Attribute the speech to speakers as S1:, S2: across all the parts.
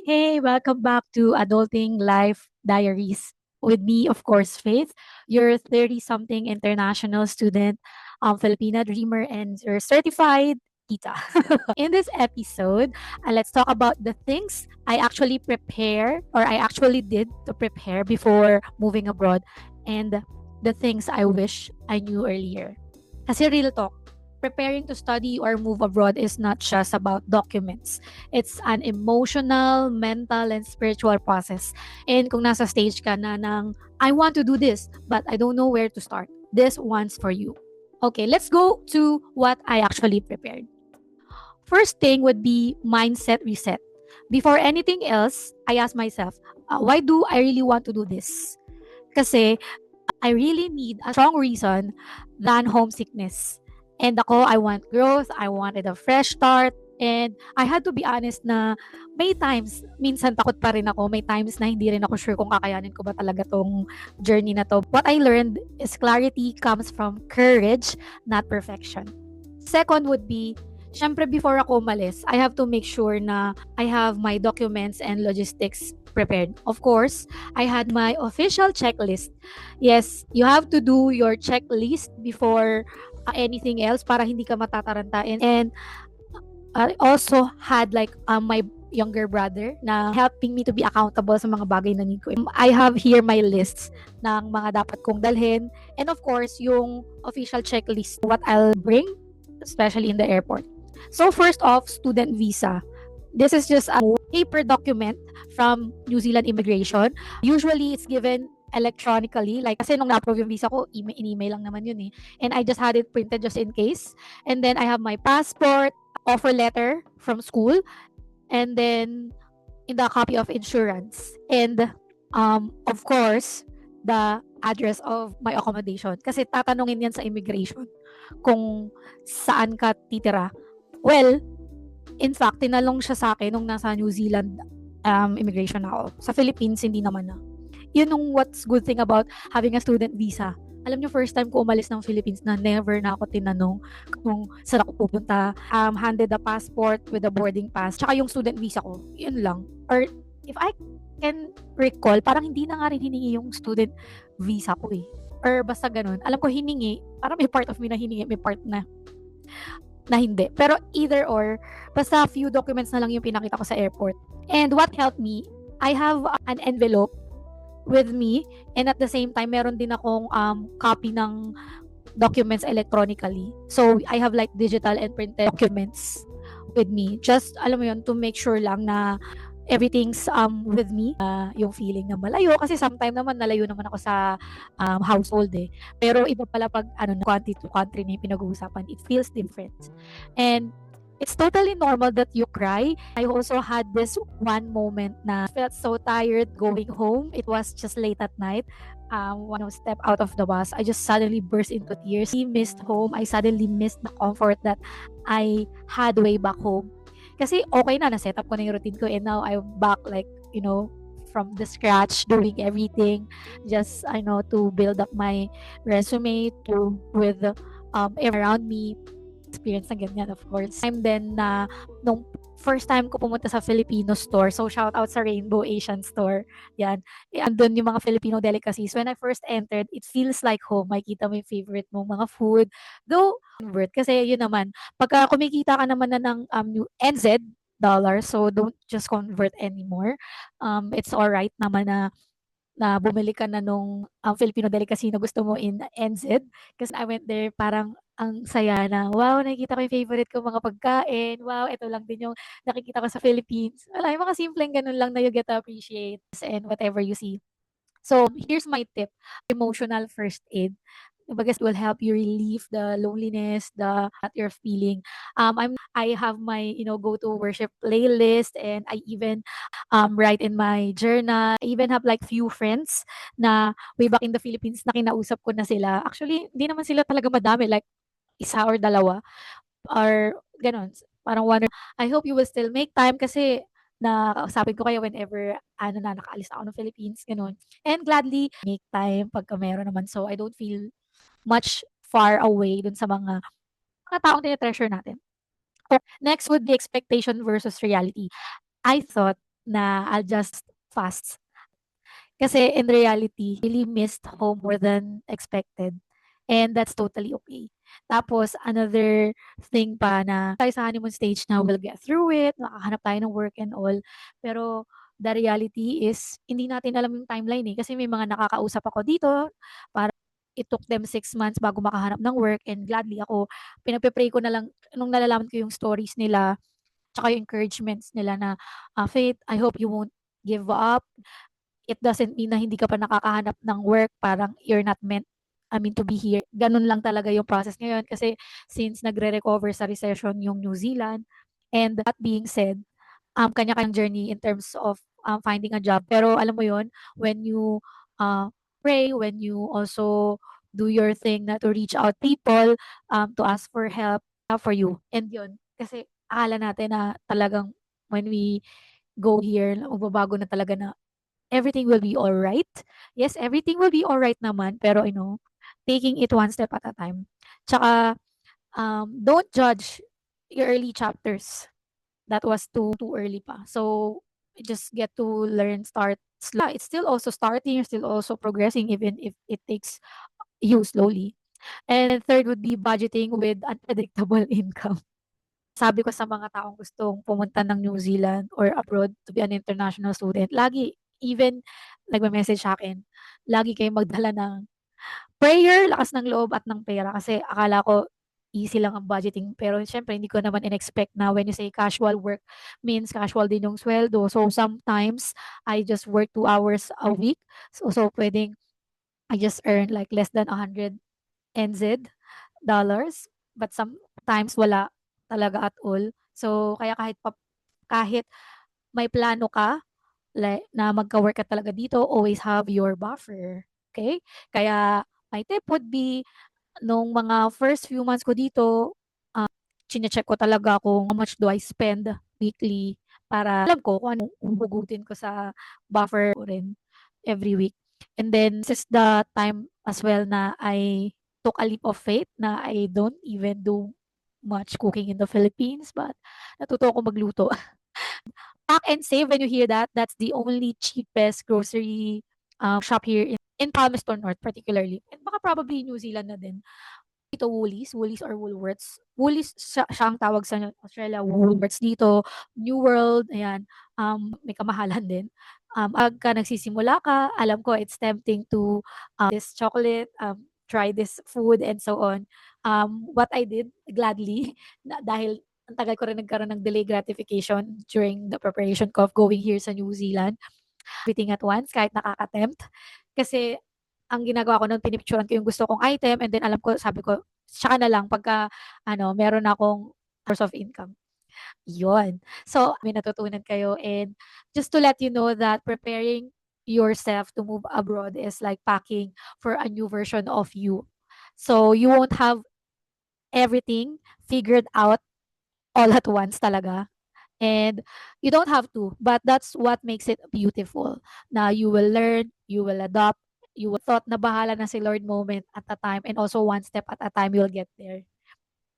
S1: Hey, welcome back to Adulting Life Diaries. With me, of course, Faith, your 30 something international student, Filipina dreamer, and your certified tita. In this episode, let's talk about the things I actually prepare or I actually did to prepare before moving abroad and the things I wish I knew earlier. Kasi real talk, preparing to study or move abroad is not just about documents. It's an emotional, mental, and spiritual process. And kung nasa stage ka na ng, I want to do this, but I don't know where to start, this one's for you. Okay, let's go to what I actually prepared. First thing would be mindset reset. Before anything else, I ask myself, why do I really want to do this? Kasi I really need a strong reason than homesickness. And ako, I want growth, I wanted a fresh start, and I had to be honest na may times, minsan takot pa rin ako, may times na hindi rin ako sure kung kakayanin ko ba talaga tong journey na to. What I learned is clarity comes from courage, not perfection. Second would be, syempre before ako umalis, I have to make sure na I have my documents and logistics prepared. Of course, I had my official checklist. Yes, you have to do your checklist before anything else para hindi ka matataranta. And I also had like my younger brother na helping me to be accountable sa mga bagay na need ko. I have here my lists ng mga dapat kong dalhin. And of course, yung official checklist, what I'll bring, especially in the airport. So first off, student visa. This is just a paper document from New Zealand Immigration. Usually, it's given electronically. Like, kasi nung na-approve yung visa ko, in-email lang naman yun eh. And I just had it printed just in case. And then, I have my passport, offer letter from school, and then, in the copy of insurance. And, of course, the address of my accommodation. Kasi tatanungin yan sa immigration kung saan ka titira. Well, in fact, tinalong siya sa akin nung nasa New Zealand immigration ako. Sa Philippines, hindi naman na. Yun yung what's good thing about having a student visa. Alam niyo, first time ko umalis ng Philippines na never na ako tinanong kung saan ako pupunta. Handed the passport with the boarding pass. Tsaka yung student visa ko. Yun lang. Or if I can recall, parang hindi na nga rin hiningi yung student visa ko eh. Or basta ganun. Alam ko hiningi. Parang may part of me na hiningi. May part na hindi. Pero either or, basta few documents na lang yung pinakita ko sa airport. And what helped me, I have an envelope with me, and at the same time, meron din akong copy ng documents electronically. So, I have like digital and printed documents with me. Just, alam mo yun, to make sure lang na everything's with me. Yung feeling na malayo, kasi sometime naman nalayo naman ako sa household eh. Pero iba pala pag country to country na yung pinag-uusapan, it feels different. And it's totally normal that you cry. I also had this one moment na I felt so tired going home. It was just late at night. When I step out of the bus, I just suddenly burst into tears. I missed home. I suddenly missed the comfort that I had way back home. Kasi okay na, na-set up ko na yung routine ko, and now I'm back like, from the scratch, doing everything just, to build up my resume to with around me. Experience na ganyan, of course. Time then na nung first time ko pumunta sa Filipino store, so shout out sa Rainbow Asian Store. Yan. Andun yung mga Filipino delicacies. When I first entered, it feels like home. Makikita mo yung favorite mo mga food. Though, convert. Kasi yun naman, pagka kumikita ka naman na ng NZ dollar, so don't just convert anymore. It's alright naman na bumili ka na nung Filipino delicacy na gusto mo in NZ. Kasi I went there, parang ang saya na, wow, nakikita ko yung favorite ko mga pagkain. Wow, ito lang din yung nakikita ko sa Philippines. Wala, yung mga simpleng ganun lang na you get to appreciate and whatever you see. So, here's my tip. Emotional first aid. Because it will help you relieve the loneliness that you're feeling. I have my go-to worship playlist, and I even write in my journal. I even have like few friends na way back in the Philippines na kinausap ko na sila. Actually, hindi naman sila talaga madami, like isa or dalawa or ganun. Parang one. I hope you will still make time kasi nakausapin ko kayo whenever nakaalis na ako ng Philippines, ganun. And gladly make time pagka meron naman, so I don't feel much far away dun sa mga taong tine-treasure natin. Next would be expectation versus reality. I thought na I'll just fast. Kasi in reality, really missed home more than expected. And that's totally okay. Tapos, another thing pa na tayo sa honeymoon stage na we'll get through it, makakahanap tayo ng work and all. Pero, the reality is, hindi natin alam yung timeline eh. Kasi may mga nakakausap ako dito, para it took them 6 months bago makahanap ng work and gladly ako, pinagpe-pray ko na lang, nung nalalaman ko yung stories nila, tsaka yung encouragements nila na, Faith, I hope you won't give up. It doesn't mean na hindi ka pa nakakahanap ng work, parang you're not meant, I mean, to be here. Ganun lang talaga yung process ngayon kasi since nagre-recover sa recession yung New Zealand. And that being said, kanya-kanyang journey in terms of finding a job. Pero alam mo yon, when you pray, when you also do your thing na to reach out people, to ask for help for you. And yun, kasi akala natin na talagang when we go here, magbabago na talaga na everything will be all right. Yes, everything will be all right naman, pero taking it one step at a time. Tsaka, don't judge your early chapters. That was too early pa. So, just get to learn, start slow. It's still also starting, you're still also progressing even if it takes you slowly. And third would be budgeting with unpredictable income. Sabi ko sa mga taong gustong pumunta ng New Zealand or abroad to be an international student, lagi, even nagme-message sa'kin, lagi kayong magdala ng prayer, lakas ng loob at ng pera kasi akala ko easy lang ang budgeting pero siyempre hindi ko naman in-expect na when you say casual work means casual din yung sweldo. So sometimes I just work 2 hours a week. So puwedeng I just earn like less than 100 NZ dollars, but sometimes wala talaga at all. So kaya kahit may plano ka like na magka-work ka talaga dito, always have your buffer, okay? Kaya my tip would be nung mga first few months ko dito, chine-check ko talaga kung how much do I spend weekly para alam ko kung anong huhugutin ko sa buffer ko rin every week. And then this is the time as well na I took a leap of faith na I don't even do much cooking in the Philippines, but natuto ako magluto. Pack and save when you hear that. That's the only cheapest grocery shop here in Palmerston North particularly. And baka probably New Zealand na din. Dito Woolies or Woolworths. Woolies siya ang tawag sa Australia, Woolworths dito, New World, ayan. May kamahalan din. Pagka nagsisimula ka, alam ko it's tempting to this chocolate, try this food and so on. What I did gladly dahil ang tagal ko rin nagkaroon ng delay gratification during the preparation ko of going here sa New Zealand. Everything at once kahit nakaka-tempt. Kasi ang ginagawa ko nun pinipicturan ko yung gusto kong item and then alam ko sabi ko, tsaka na lang pagka meron akong source of income. Yun. So, may natutunan kayo and just to let you know that preparing yourself to move abroad is like packing for a new version of you. So, you won't have everything figured out all at once talaga. And you don't have to, but that's what makes it beautiful. Now you will learn, you will adopt, you will thought na bahala na si Lord moment at a time and also one step at a time you'll get there.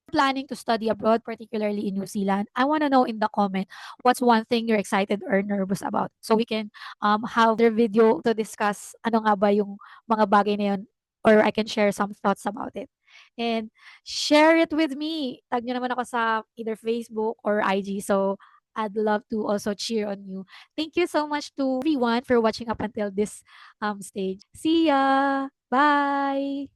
S1: Planning to study abroad, particularly in New Zealand, I want to know in the comment what's one thing you're excited or nervous about. So we can have their video to discuss ano nga ba yung mga bagay na yun or I can share some thoughts about it. And share it with me. Tag nyo naman ako sa either Facebook or IG. So I'd love to also cheer on you. Thank you so much to everyone for watching up until this stage. See ya! Bye!